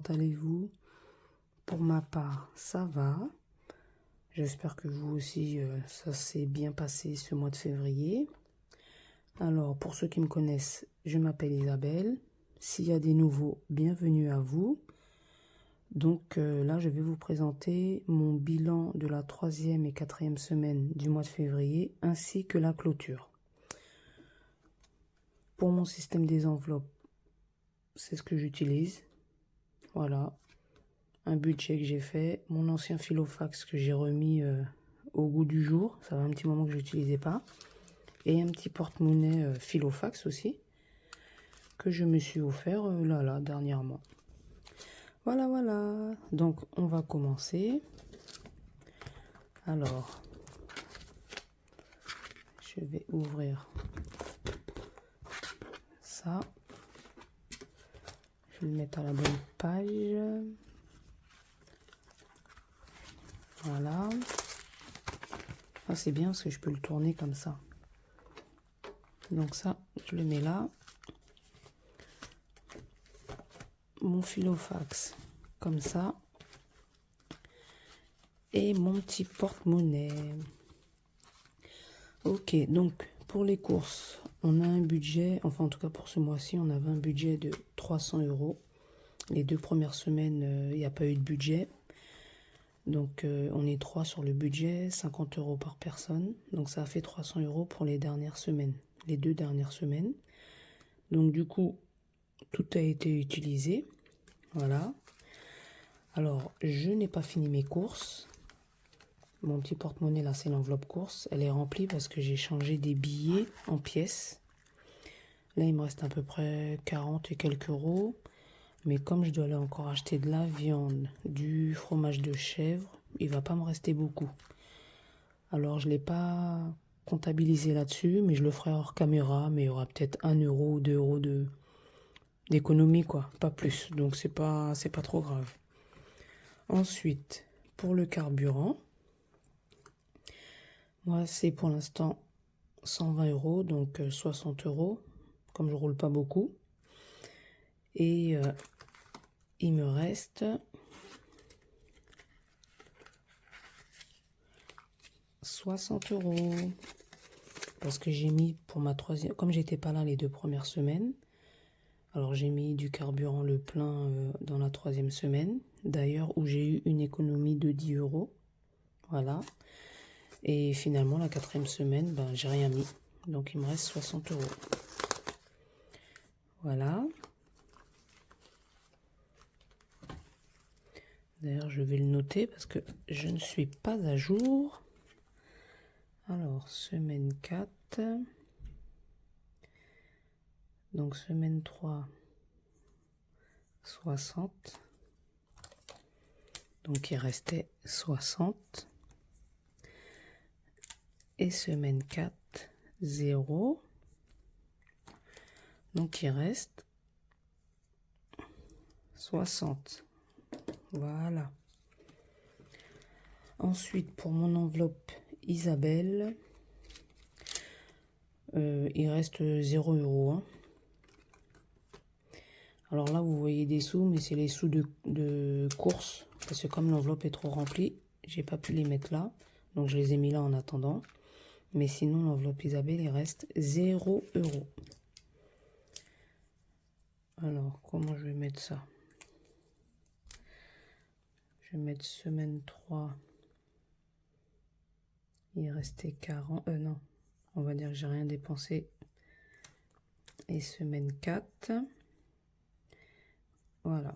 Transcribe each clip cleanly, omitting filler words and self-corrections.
allez-vous? Pour ma part, ça va. J'espère que vous aussi, ça s'est bien passé ce mois de février. Alors, pour ceux qui me connaissent, je m'appelle Isabelle. S'il y a des nouveaux, bienvenue à vous. Donc là, je vais vous présenter mon bilan de la 3e et 4e semaine du mois de février, ainsi que la clôture. Pour mon système des enveloppes, c'est ce que j'utilise. Voilà, un budget que j'ai fait. Mon ancien Filofax que j'ai remis au goût du jour. Ça fait un petit moment que je n'utilisais pas. Et un petit porte-monnaie Filofax aussi, que je me suis offert là, dernièrement. Voilà, voilà. Donc, on va commencer. Alors, je vais ouvrir ça. Je vais le mettre à la bonne page. Voilà. Ah, c'est bien parce que je peux le tourner comme ça. Donc ça, je le mets là. Mon Filofax, comme ça. Et mon petit porte-monnaie. Ok, donc pour les courses, on a un budget, enfin en tout cas pour ce mois-ci, on avait un budget de 300 €. Les 2 premières semaines, il n'y a pas eu de budget. Donc on est 3 sur le budget, 50 € par personne. Donc ça a fait 300 € pour les dernières semaines, les 2 dernières semaines. Donc du coup, tout a été utilisé. Voilà. Alors, je n'ai pas fini mes courses. Mon petit porte-monnaie, là, c'est l'enveloppe course. Elle est remplie parce que j'ai changé des billets en pièces. Là, il me reste à peu près 40 et quelques euros. Mais comme je dois aller encore acheter de la viande, du fromage de chèvre, il va pas me rester beaucoup. Alors, je ne l'ai pas comptabilisé là-dessus, mais je le ferai hors caméra. Mais il y aura peut-être 1 euro ou 2 euros d'économie, quoi. Pas plus. Donc, c'est pas trop grave. Ensuite, pour le carburant, moi, c'est pour l'instant 120 €, donc 60 €, comme je roule pas beaucoup. Et il me reste 60 €. Parce que j'ai mis pour ma 3e, comme j'étais pas là les 2 premières semaines, alors j'ai mis du carburant le plein dans la 3e semaine. D'ailleurs, où j'ai eu une économie de 10 €. Voilà. Et finalement, la 4e semaine, ben, j'ai rien mis. Donc, il me reste 60 €. Voilà. D'ailleurs, je vais le noter parce que je ne suis pas à jour. Alors, semaine 4. Donc, semaine 3, 60. Donc, il restait 60. Et semaine 4, 0. Donc, il reste 60. Voilà. Ensuite, pour mon enveloppe Isabelle, il reste 0 €. Hein. Alors là, vous voyez des sous, mais c'est les sous de course. Parce que comme l'enveloppe est trop remplie, j'ai pas pu les mettre là. Donc, je les ai mis là en attendant. Mais sinon, l'enveloppe Isabelle, il reste 0 €. Alors, comment je vais mettre ça? Je vais mettre semaine 3. Il restait 40. Non, on va dire que j'ai rien dépensé. Et semaine 4. Voilà.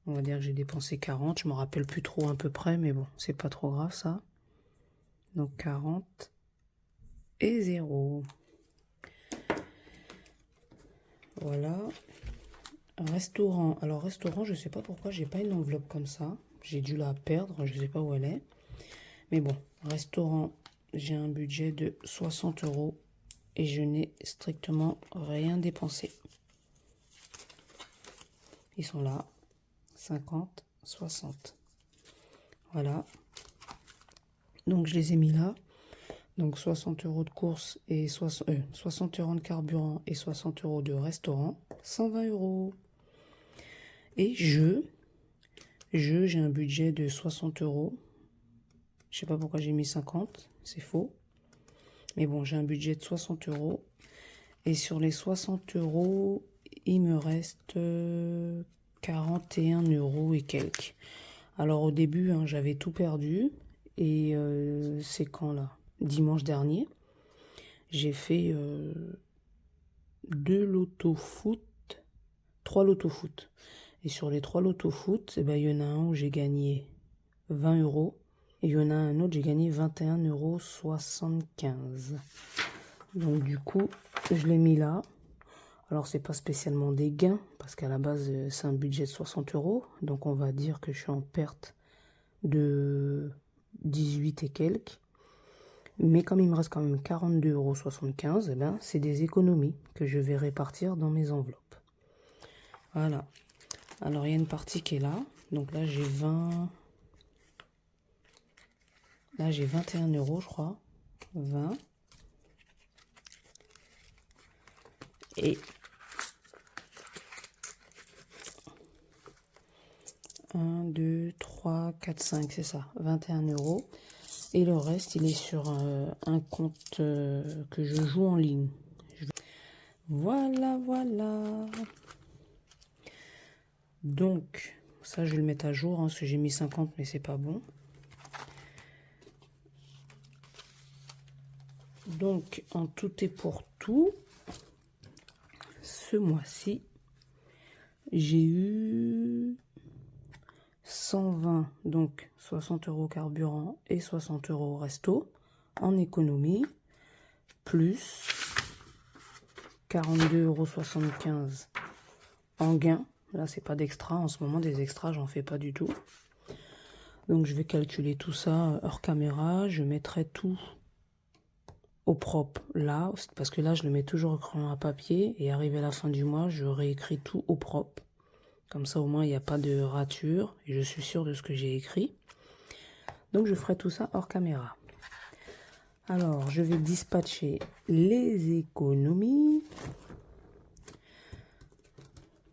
On va dire que j'ai dépensé 40. Je me rappelle plus trop à peu près, mais bon, c'est pas trop grave ça. Donc 40 et 0. Voilà. Restaurant. Alors restaurant, je sais pas pourquoi j'ai pas une enveloppe comme ça. J'ai dû la perdre, je sais pas où elle est. Mais bon, restaurant, j'ai un budget de 60 € et je n'ai strictement rien dépensé. Ils sont là. 50, 60. Voilà. Donc je les ai mis là. Donc 60 € de course et 60 € de carburant et 60 € de restaurant. 120 €. Et J'ai un budget de 60 euros. Je sais pas pourquoi j'ai mis 50, c'est faux. Mais bon, j'ai un budget de 60 euros. Et sur les 60 euros, il me reste 41 euros et quelques. Alors au début, hein, j'avais tout perdu. Et c'est quand là? Dimanche dernier, j'ai fait 2 lotos foot, 3 lotos foot. Et sur les 3 lotos foot, eh ben, il y en a un où j'ai gagné 20 euros. Et il y en a un autre, j'ai gagné 21,75 €. Donc du coup, je l'ai mis là. Alors c'est pas spécialement des gains, parce qu'à la base, c'est un budget de 60 euros. Donc on va dire que je suis en perte de 18 et quelques. Mais comme il me reste quand même 42,75 €, eh ben, c'est des économies que je vais répartir dans mes enveloppes. Voilà. Alors il y a une partie qui est là. Donc là j'ai 20... Là j'ai 21 euros je crois. 20. Et 1, 2, 3, 4, 5, c'est ça, 21 euros. Et le reste, il est sur un compte que je joue en ligne. Voilà, voilà. Donc, ça, je vais le mettre à jour, hein, parce que j'ai mis 50, mais c'est pas bon. Donc, en tout et pour tout, ce mois-ci, j'ai eu 120, donc 60 euros carburant et 60 euros resto en économie, plus 42,75 € en gain. Là, c'est pas d'extra. En ce moment, des extras, j'en fais pas du tout. Donc, je vais calculer tout ça hors caméra. Je mettrai tout au propre là, parce que là, je le mets toujours au crayon à papier. Et arrivé à la fin du mois, je réécris tout au propre. Comme ça, au moins, il n'y a pas de rature. Et je suis sûre de ce que j'ai écrit. Donc, je ferai tout ça hors caméra. Alors, je vais dispatcher les économies.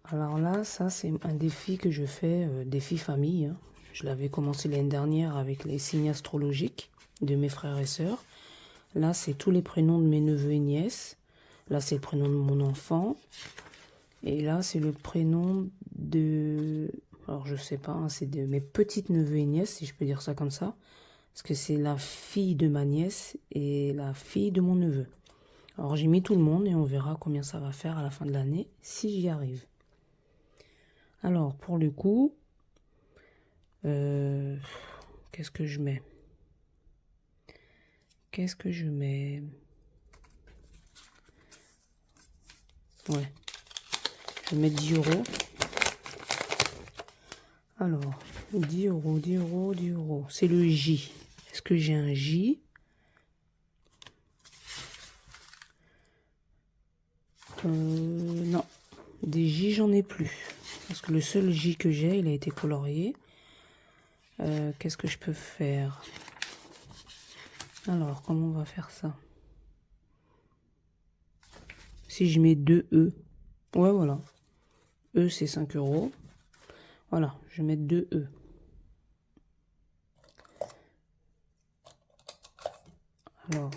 Alors là, ça, c'est un défi que je fais, défi famille, hein. Je l'avais commencé l'année dernière avec les signes astrologiques de mes frères et sœurs. Là, c'est tous les prénoms de mes neveux et nièces. Là, c'est le prénom de mon enfant. Et là, c'est le prénom de... Alors, je sais pas, hein, c'est de mes petites neveux et nièces, si je peux dire ça comme ça. Parce que c'est la fille de ma nièce et la fille de mon neveu. Alors, j'ai mis tout le monde et on verra combien ça va faire à la fin de l'année, si j'y arrive. Alors, pour le coup, qu'est-ce que je mets? Qu'est-ce que je mets? Ouais, je vais mettre 10 euros. Alors, 10 euros, 10 euros, 10 euros. C'est le J. Est-ce que j'ai un J? Non. Des J, j'en ai plus. Parce que le seul J que j'ai, il a été colorié. Qu'est-ce que je peux faire? Alors, comment on va faire ça? Si je mets 2 E. Ouais, voilà. E, c'est 5 euros. Voilà, je vais mettre 2 E. Alors.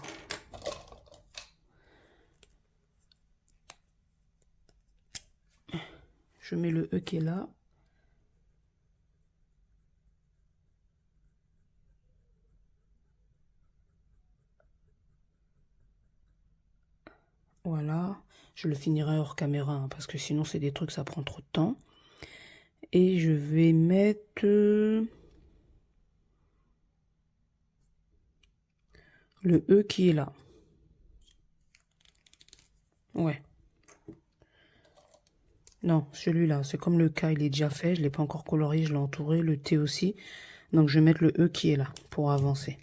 Je mets le E qui est là. Voilà. Je le finirai hors caméra, hein, parce que sinon c'est des trucs, ça prend trop de temps. Et je vais mettre le E qui est là. Ouais. Non, celui-là, c'est comme le K, il est déjà fait. Je ne l'ai pas encore colorié, je l'ai entouré. Le T aussi. Donc je vais mettre le E qui est là pour avancer.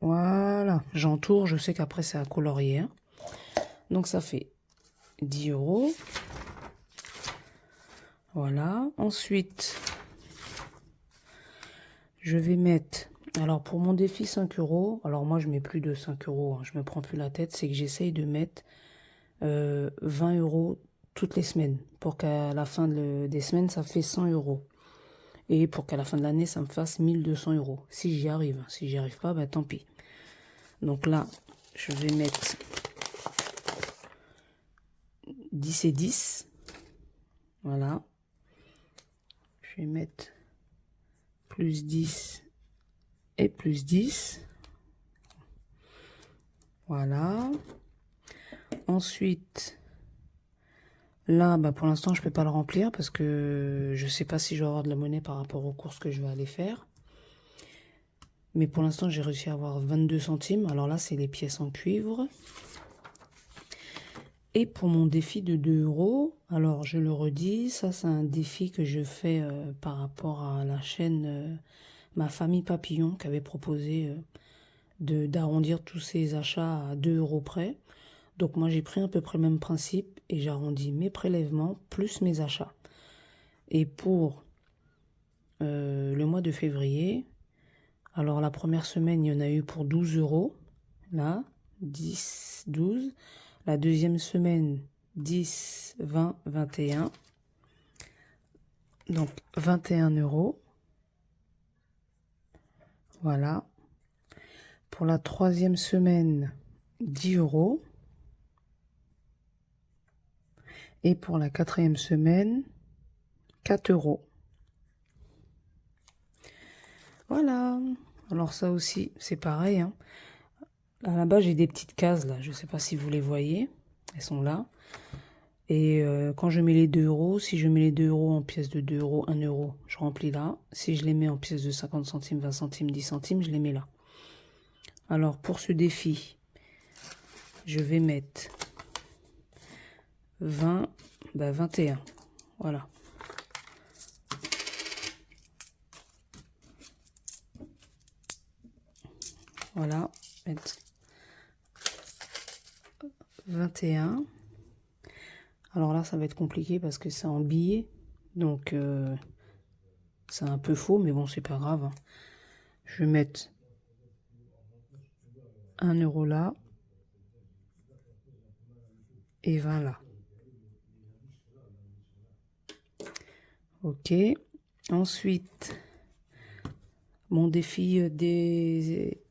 Voilà, j'entoure. Je sais qu'après c'est à colorier, hein. Donc ça fait 10 euros. Voilà. Ensuite, je vais mettre... Alors pour mon défi 5 euros, alors moi je mets plus de 5 euros, hein, je me prends plus la tête, c'est que j'essaye de mettre 20 euros toutes les semaines. Pour qu'à la fin des semaines, ça fait 100 euros. Et pour qu'à la fin de l'année, ça me fasse 1200 euros. Si j'y arrive. Si j'y arrive pas, bah tant pis. Donc là, je vais mettre 10 et 10. Voilà. Je vais mettre plus 10 et plus 10. Voilà. Ensuite, là, bah pour l'instant, je ne peux pas le remplir parce que je ne sais pas si je vais avoir de la monnaie par rapport aux courses que je vais aller faire. Mais pour l'instant, j'ai réussi à avoir 22 centimes. Alors là, c'est les pièces en cuivre. Et pour mon défi de 2 euros, alors je le redis, ça c'est un défi que je fais par rapport à la chaîne Ma Famille Papillon qui avait proposé d'arrondir tous ses achats à 2 euros près. Donc moi j'ai pris à peu près le même principe et j'arrondis mes prélèvements plus mes achats. Et pour le mois de février, alors la première semaine il y en a eu pour 12 euros, là, 10, 12. La deuxième semaine, 10, 20, 21. Donc 21 euros. Voilà. Pour la troisième semaine, 10 euros. Et pour la quatrième semaine, 4 euros. Voilà. Alors ça aussi, c'est pareil. Hein. Là-bas, j'ai des petites cases là. Je ne sais pas si vous les voyez. Elles sont là. Et quand je mets les 2 euros, si je mets les 2 euros en pièces de 2 euros, 1 euro, je remplis là. Si je les mets en pièces de 50 centimes, 20 centimes, 10 centimes, je les mets là. Alors pour ce défi, je vais mettre 20, 21. Voilà. Voilà. Mettre 21. Alors là, ça va être compliqué parce que c'est en billets. Donc, c'est un peu faux, mais bon, c'est pas grave. Hein. Je vais mettre 1 euro là. Et 20 là. Ok. Ensuite, mon défi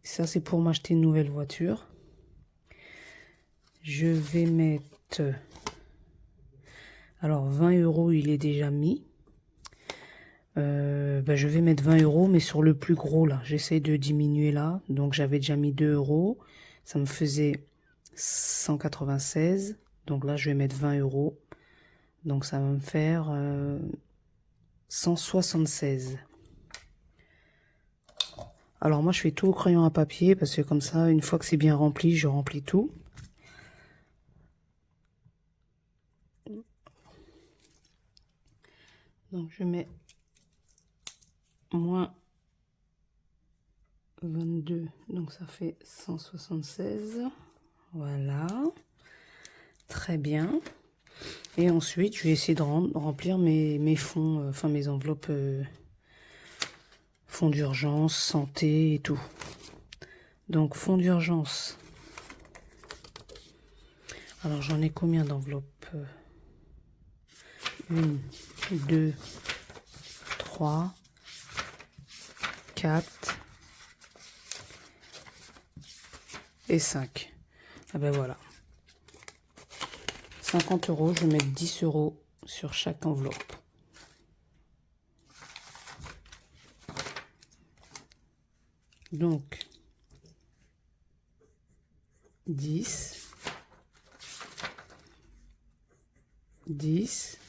ça c'est pour m'acheter une nouvelle voiture. Je vais mettre... Alors 20 euros, il est déjà mis. Je vais mettre 20 euros, mais sur le plus gros là. J'essaie de diminuer là. Donc j'avais déjà mis 2 euros. Ça me faisait 196. Donc là, je vais mettre 20 euros. Donc ça va me faire 176. Alors moi, je fais tout au crayon à papier parce que comme ça, une fois que c'est bien rempli, je remplis tout. Donc je mets moins 22, donc ça fait 176. Voilà. Très bien. Et ensuite, je vais essayer de remplir mes fonds, enfin mes enveloppes fonds d'urgence, santé et tout. Donc, fonds d'urgence. Alors, j'en ai combien d'enveloppes 1, 2, 3, 4 et 5. Ah ben voilà. 50 euros, je vais mettre 10 euros sur chaque enveloppe. Donc, 10, 10,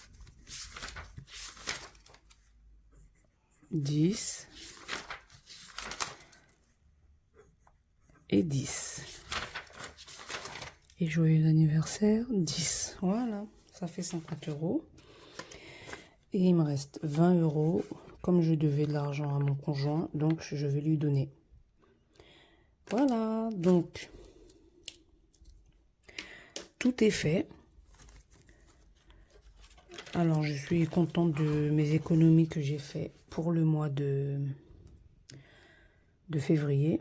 10 et 10. Et joyeux anniversaire, 10. Voilà, ça fait 50 euros. Et il me reste 20 euros. Comme je devais de l'argent à mon conjoint, donc je vais lui donner. Voilà, donc tout est fait. Alors, je suis contente de mes économies que j'ai fait pour le mois de février.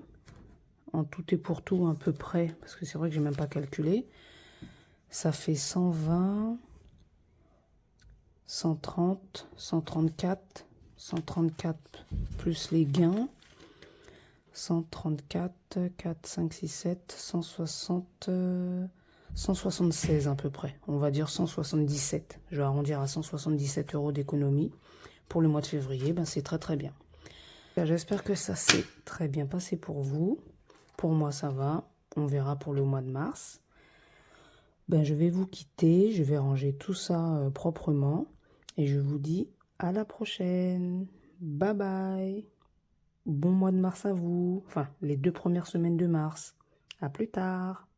En tout et pour tout, à peu près, parce que c'est vrai que j'ai même pas calculé. Ça fait 120, 130, 134, 134 plus les gains, 134, 4, 5, 6, 7, 160, 176 à peu près. On va dire 177. Je vais arrondir à 177 € d'économie pour le mois de février. Ben, c'est très très bien. J'espère que ça s'est très bien passé pour vous. Pour moi, ça va. On verra pour le mois de mars. Ben, je vais vous quitter. Je vais ranger tout ça proprement. Et je vous dis à la prochaine. Bye bye. Bon mois de mars à vous. Enfin, les 2 premières semaines de mars. À plus tard.